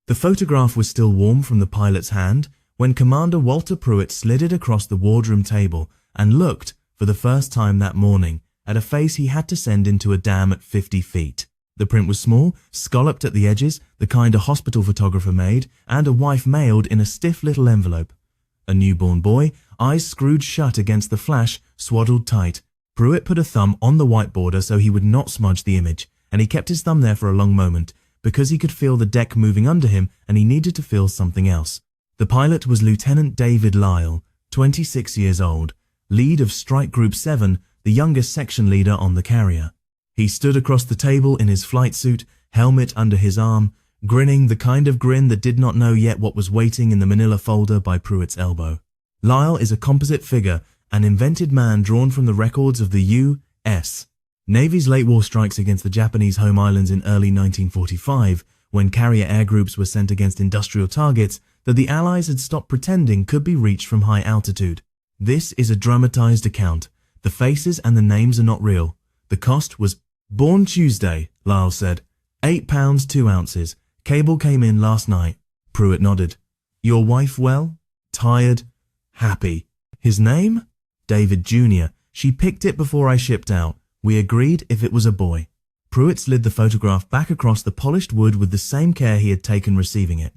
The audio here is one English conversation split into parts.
The photograph was still warm from the pilot's hand when Commander Walter Pruitt slid it across the wardroom table and looked, for the first time that morning, at a face he had to send into a dam at 50 feet. The print was small, scalloped at the edges, the kind a hospital photographer made, and a wife mailed in a stiff little envelope. A newborn boy, eyes screwed shut against the flash, swaddled tight. Pruitt put a thumb on the white border so he would not smudge the image, and he kept his thumb there for a long moment, because he could feel the deck moving under him and he needed to feel something else. The pilot was Lieutenant David Lyle, 26 years old, lead of Strike Group 7, the youngest section leader on the carrier. He stood across the table in his flight suit, helmet under his arm, grinning the kind of grin that did not know yet what was waiting in the manila folder by Pruitt's elbow. Lyle is a composite figure, an invented man drawn from the records of the U.S. Navy's late war strikes against the Japanese home islands in early 1945, when carrier air groups were sent against industrial targets that the Allies had stopped pretending could be reached from high altitude. This is a dramatized account. The faces and the names are not real. The cost was born Tuesday, Lyle said. £8 2 ounces. Cable came in last night. Pruitt nodded. Your wife well? Tired? Happy. His name? David Jr. She picked it before I shipped out. We agreed if it was a boy. Pruitt slid the photograph back across the polished wood with the same care he had taken receiving it.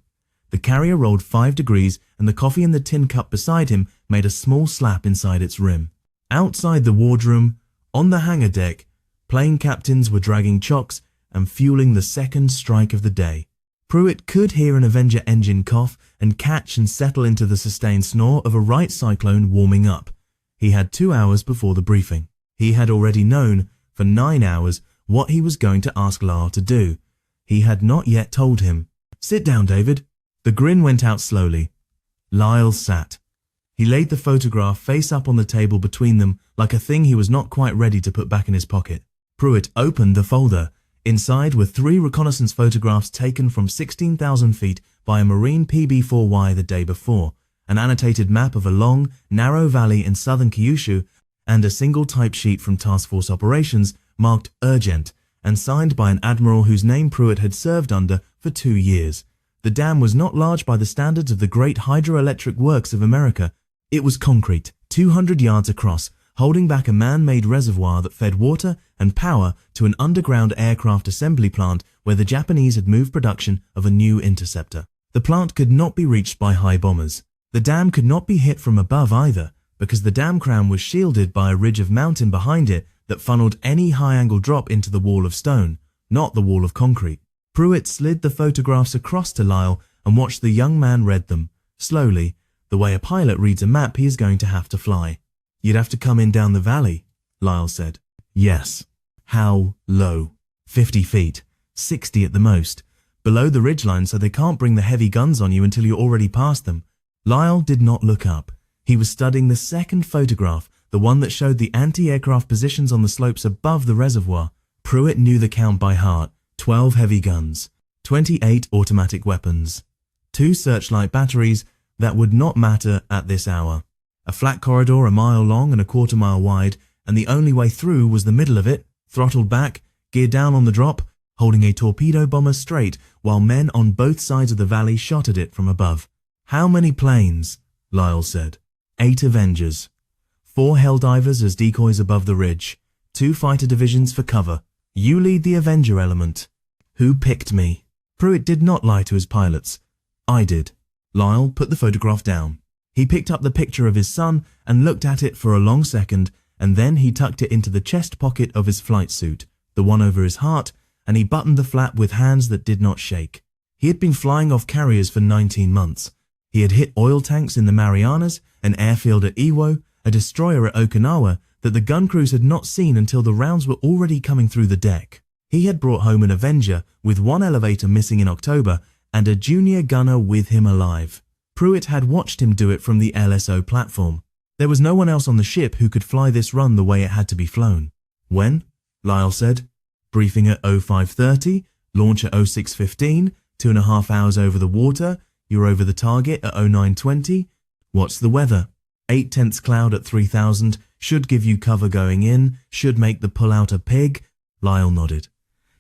The carrier rolled 5 degrees and the coffee in the tin cup beside him made a small slap inside its rim. Outside the wardroom, on the hangar deck, plane captains were dragging chocks and fueling the second strike of the day. Pruitt could hear an Avenger engine cough and catch and settle into the sustained snore of a Wright Cyclone warming up. He had 2 hours before the briefing. He had already known, for 9 hours, what he was going to ask Lyle to do. He had not yet told him. Sit down, David. The grin went out slowly. Lyle sat. He laid the photograph face up on the table between them like a thing he was not quite ready to put back in his pocket. Pruitt opened the folder. Inside were 3 reconnaissance photographs taken from 16,000 feet by a Marine PB-4Y the day before, an annotated map of a long, narrow valley in southern Kyushu, and a single type sheet from Task Force Operations marked Urgent and signed by an admiral whose name Pruitt had served under for 2 years. The dam was not large by the standards of the great hydroelectric works of America. It was concrete, 200 yards across, holding back a man-made reservoir that fed water and power to an underground aircraft assembly plant where the Japanese had moved production of a new interceptor. The plant could not be reached by high bombers. The dam could not be hit from above either, because the dam crown was shielded by a ridge of mountain behind it that funneled any high-angle drop into the wall of stone, not the wall of concrete. Pruitt slid the photographs across to Lyle and watched the young man read them, slowly, the way a pilot reads a map he is going to have to fly. You'd have to come in down the valley, Lyle said. Yes. How low? 50 feet. 60 at the most. Below the ridgeline so they can't bring the heavy guns on you until you're already past them. Lyle did not look up. He was studying the second photograph, the one that showed the anti-aircraft positions on the slopes above the reservoir. Pruitt knew the count by heart. 12 heavy guns. 28 automatic weapons. 2 searchlight batteries that would not matter at this hour. A flat corridor a mile long and a quarter-mile wide, and the only way through was the middle of it, throttled back, geared down on the drop, holding a torpedo bomber straight while men on both sides of the valley shot at it from above. How many planes? Lyle said. 8 Avengers. 4 Helldivers as decoys above the ridge. 2 fighter divisions for cover. You lead the Avenger element. Who picked me? Pruitt did not lie to his pilots. I did. Lyle put the photograph down. He picked up the picture of his son and looked at it for a long second, and then he tucked it into the chest pocket of his flight suit, the one over his heart, and he buttoned the flap with hands that did not shake. He had been flying off carriers for 19 months. He had hit oil tanks in the Marianas, an airfield at Iwo, a destroyer at Okinawa that the gun crews had not seen until the rounds were already coming through the deck. He had brought home an Avenger with 1 elevator missing in October and a junior gunner with him alive. Pruitt had watched him do it from the LSO platform. There was no one else on the ship who could fly this run the way it had to be flown. When? Lyle said. Briefing at 0530, launch at 0615, 2.5 hours over the water, you're over the target at 0920. What's the weather? 8/10 cloud at 3000, should give you cover going in, should make the pull out a pig. Lyle nodded.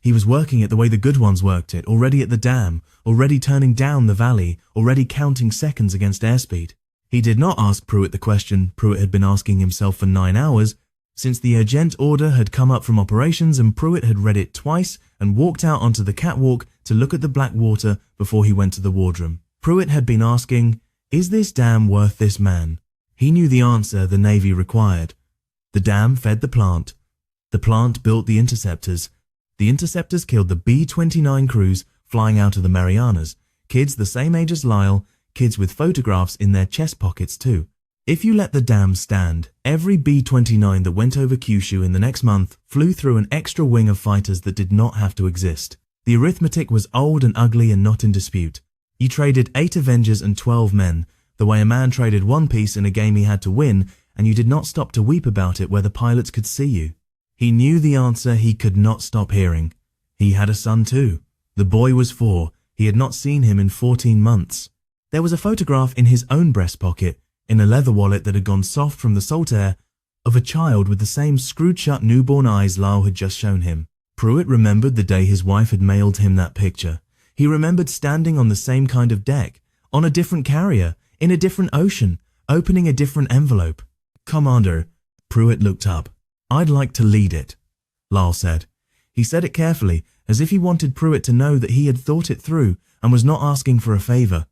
He was working it the way the good ones worked it, already at the dam, already turning down the valley, already counting seconds against airspeed. He did not ask Pruitt the question Pruitt had been asking himself for 9 hours, since the urgent order had come up from operations and Pruitt had read it twice and walked out onto the catwalk to look at the black water before he went to the wardroom. Pruitt had been asking, is this dam worth this man? He knew the answer the Navy required. The dam fed the plant. The plant built the interceptors. The interceptors killed the B-29 crews flying out of the Marianas, kids the same age as Lyle, kids with photographs in their chest pockets too. If you let the dam stand, every B-29 that went over Kyushu in the next month flew through an extra wing of fighters that did not have to exist. The arithmetic was old and ugly and not in dispute. You traded 8 Avengers and 12 men, the way a man traded one piece in a game he had to win, and you did not stop to weep about it where the pilots could see you. He knew the answer he could not stop hearing. He had a son too. The boy was 4. He had not seen him in 14 months. There was a photograph in his own breast pocket, in a leather wallet that had gone soft from the salt air, of a child with the same screwed-shut newborn eyes Lyle had just shown him. Pruitt remembered the day his wife had mailed him that picture. He remembered standing on the same kind of deck, on a different carrier, in a different ocean, opening a different envelope. Commander, Pruitt looked up. I'd like to lead it, Lyle said. He said it carefully, as if he wanted Pruitt to know that he had thought it through and was not asking for a favor.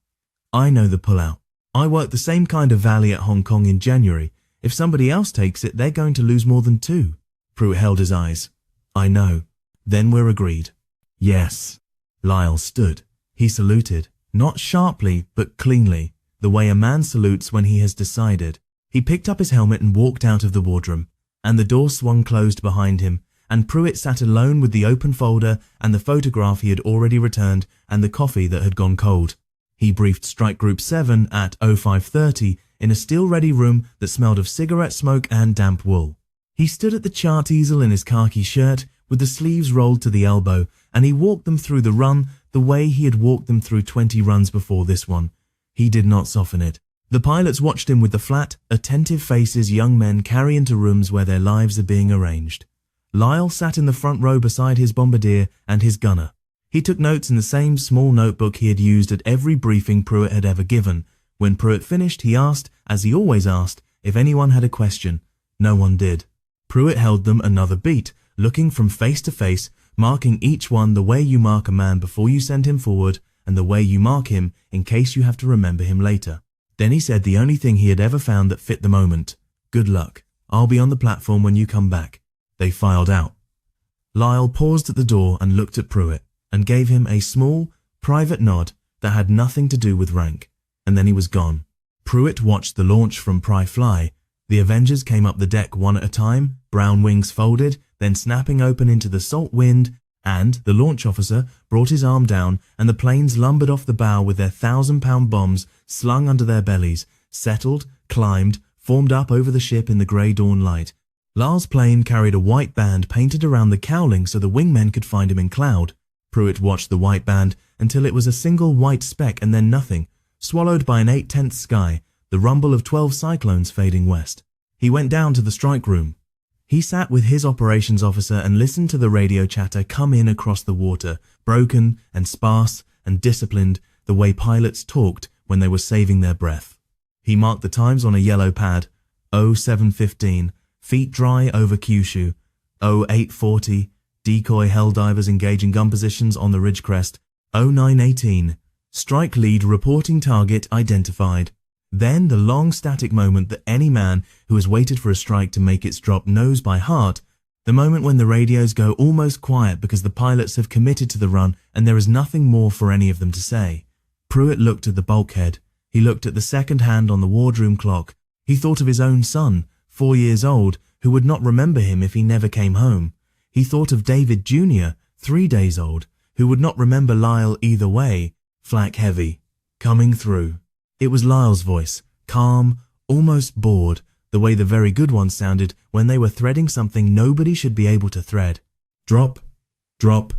I know the pullout. I worked the same kind of valley at Hong Kong in January. If somebody else takes it, they're going to lose more than 2. Pruitt held his eyes. I know. Then we're agreed. Yes. Lyle stood. He saluted, not sharply, but cleanly, the way a man salutes when he has decided. He picked up his helmet and walked out of the wardroom, and the door swung closed behind him, and Pruitt sat alone with the open folder and the photograph he had already returned and the coffee that had gone cold. He briefed Strike Group 7 at 0530 in a still-ready room that smelled of cigarette smoke and damp wool. He stood at the chart easel in his khaki shirt with the sleeves rolled to the elbow, and he walked them through the run the way he had walked them through 20 runs before this one. He did not soften it. The pilots watched him with the flat, attentive faces young men carry into rooms where their lives are being arranged. Lyle sat in the front row beside his bombardier and his gunner. He took notes in the same small notebook he had used at every briefing Pruitt had ever given. When Pruitt finished, he asked, as he always asked, if anyone had a question. No one did. Pruitt held them another beat, looking from face to face, marking each one the way you mark a man before you send him forward and the way you mark him in case you have to remember him later. Then he said the only thing he had ever found that fit the moment. Good luck. I'll be on the platform when you come back. They filed out. Lyle paused at the door and looked at Pruitt and gave him a small, private nod that had nothing to do with rank, and then he was gone. Pruitt watched the launch from Pry Fly. The Avengers came up the deck one at a time, brown wings folded, then snapping open into the salt wind, and the launch officer brought his arm down and the planes lumbered off the bow with their 1,000-pound bombs slung under their bellies, settled, climbed, formed up over the ship in the grey dawn light. Lyle's plane carried a white band painted around the cowling so the wingmen could find him in cloud. Pruitt watched the white band until it was a single white speck and then nothing, swallowed by an 8/10 sky, the rumble of 12 cyclones fading west. He went down to the strike room. He sat with his operations officer and listened to the radio chatter come in across the water, broken and sparse and disciplined, the way pilots talked when they were saving their breath. He marked the times on a yellow pad. 0715, feet dry over Kyushu. 0840, decoy helldivers engaging gun positions on the ridge crest. 0918, strike lead reporting target identified. Then the long static moment that any man who has waited for a strike to make its drop knows by heart, the moment when the radios go almost quiet because the pilots have committed to the run and there is nothing more for any of them to say. Pruitt looked at the bulkhead. He looked at the second hand on the wardroom clock. He thought of his own son, 4 years old, who would not remember him if he never came home. He thought of David Jr., 3 days old, who would not remember Lyle either way, flak heavy, coming through. It was Lyle's voice, calm, almost bored, the way the very good ones sounded when they were threading something nobody should be able to thread. Drop, drop,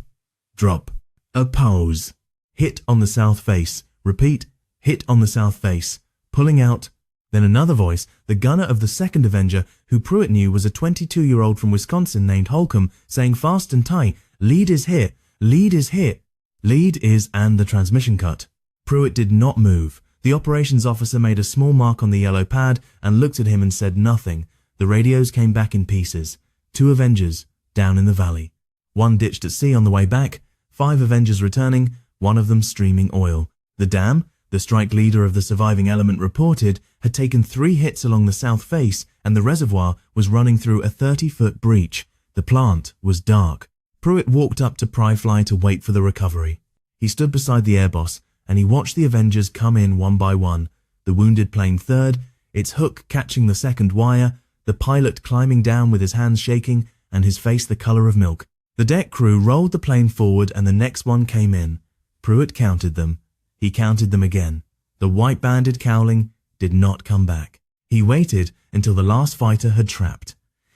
drop. A pause. Hit on the south face. Repeat, hit on the south face. Pulling out. Then another voice, the gunner of the second Avenger, who Pruitt knew was a 22-year-old from Wisconsin named Holcomb, saying fast and tight, Lead is hit. Lead is hit. Lead is and the transmission cut. Pruitt did not move. The operations officer made a small mark on the yellow pad and looked at him and said nothing. The radios came back in pieces. 2 Avengers down in the valley. 1 ditched at sea on the way back. 5 Avengers returning, 1 of them streaming oil. The dam, the strike leader of the surviving element reported, had taken 3 hits along the south face and the reservoir was running through a 30-foot breach. The plant was dark. Pruitt walked up to Pryfly to wait for the recovery. He stood beside the air boss and he watched the Avengers come in one by one, the wounded plane third, its hook catching the second wire, the pilot climbing down with his hands shaking and his face the color of milk. The deck crew rolled the plane forward and the next one came in. Pruitt counted them. He counted them again. The white-banded cowling did not come back. He waited until the last fighter had trapped.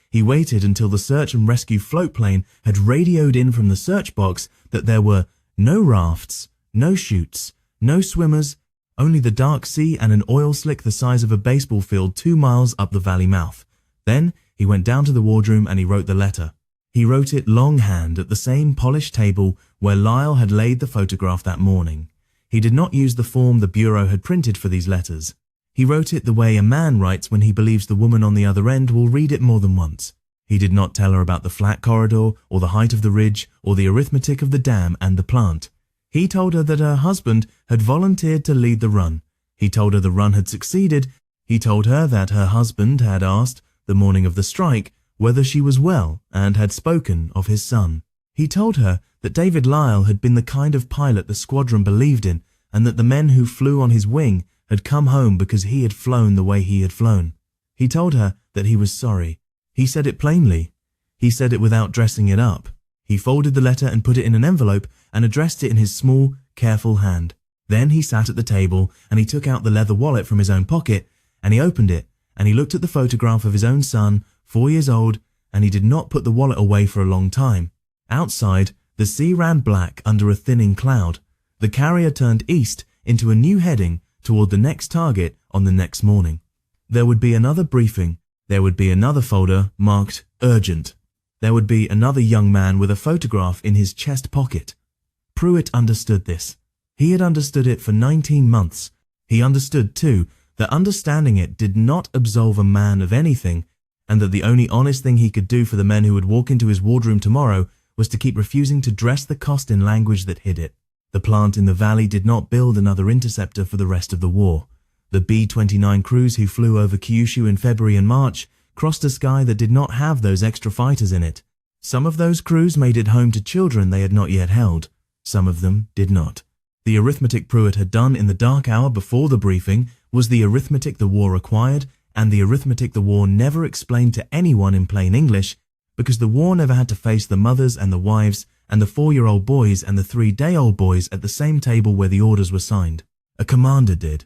He waited until the search and rescue float plane had radioed in from the search box that there were no rafts, no chutes, no swimmers, only the dark sea and an oil slick the size of a baseball field 2 miles up the valley mouth. Then he went down to the wardroom and he wrote the letter. He wrote it longhand at the same polished table where Lyle had laid the photograph that morning. He did not use the form the bureau had printed for these letters. He wrote it the way a man writes when he believes the woman on the other end will read it more than once. He did not tell her about the flat corridor or the height of the ridge or the arithmetic of the dam and the plant. He told her that her husband had volunteered to lead the run. He told her the run had succeeded. He told her that her husband had asked, the morning of the strike, whether she was well and had spoken of his son. He told her that David Lyle had been the kind of pilot the squadron believed in and that the men who flew on his wing had come home because he had flown the way he had flown. He told her that he was sorry. He said it plainly. He said it without dressing it up. He folded the letter and put it in an envelope and addressed it in his small, careful hand. Then he sat at the table and he took out the leather wallet from his own pocket and he opened it and he looked at the photograph of his own son, 4 years old, and he did not put the wallet away for a long time. Outside, the sea ran black under a thinning cloud. The carrier turned east into a new heading toward the next target on the next morning. There would be another briefing. There would be another folder marked urgent. There would be another young man with a photograph in his chest pocket. Pruitt understood this. He had understood it for 19 months. He understood, too, that understanding it did not absolve a man of anything, and that the only honest thing he could do for the men who would walk into his wardroom tomorrow was to keep refusing to dress the cost in language that hid it. The plant in the valley did not build another interceptor for the rest of the war. The B-29 crews who flew over Kyushu in February and March crossed a sky that did not have those extra fighters in it. Some of those crews made it home to children they had not yet held. Some of them did not. The arithmetic Pruitt had done in the dark hour before the briefing was the arithmetic the war required, and the arithmetic the war never explained to anyone in plain English, because the war never had to face the mothers and the wives and the 4-year-old boys and the 3-day-old boys at the same table where the orders were signed. A commander did.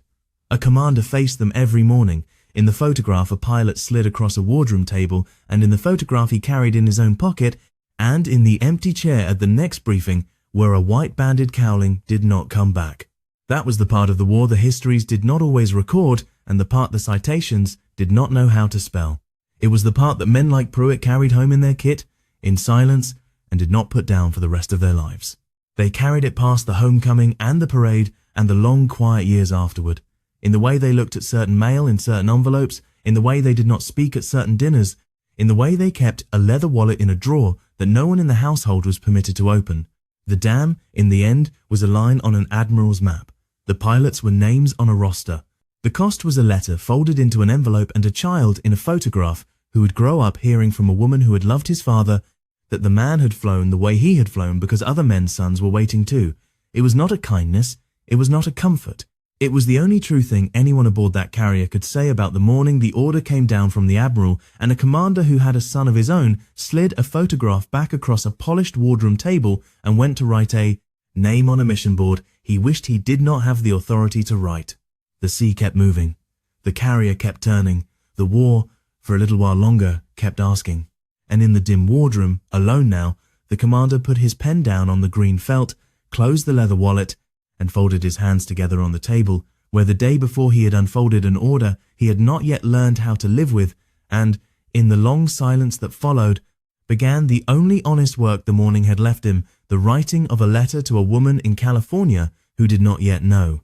A commander faced them every morning. In the photograph, a pilot slid across a wardroom table, and in the photograph he carried in his own pocket, and in the empty chair at the next briefing, where a white-banded cowling did not come back. That was the part of the war the histories did not always record, and the part the citations did not know how to spell. It was the part that men like Pruitt carried home in their kit, in silence, and did not put down for the rest of their lives. They carried it past the homecoming and the parade and the long, quiet years afterward, in the way they looked at certain mail in certain envelopes, in the way they did not speak at certain dinners, in the way they kept a leather wallet in a drawer that no one in the household was permitted to open. The dam, in the end, was a line on an admiral's map. The pilots were names on a roster. The cost was a letter folded into an envelope and a child in a photograph who would grow up hearing from a woman who had loved his father that the man had flown the way he had flown because other men's sons were waiting too. It was not a kindness. It was not a comfort. It was the only true thing anyone aboard that carrier could say about the morning the order came down from the admiral, and a commander who had a son of his own slid a photograph back across a polished wardroom table and went to write a name on a mission board he wished he did not have the authority to write. The sea kept moving. The carrier kept turning. The war, for a little while longer, kept asking. And in the dim wardroom, alone now, the commander put his pen down on the green felt, closed the leather wallet, and folded his hands together on the table, where the day before he had unfolded an order he had not yet learned how to live with, and, in the long silence that followed, began the only honest work the morning had left him, the writing of a letter to a woman in California who did not yet know.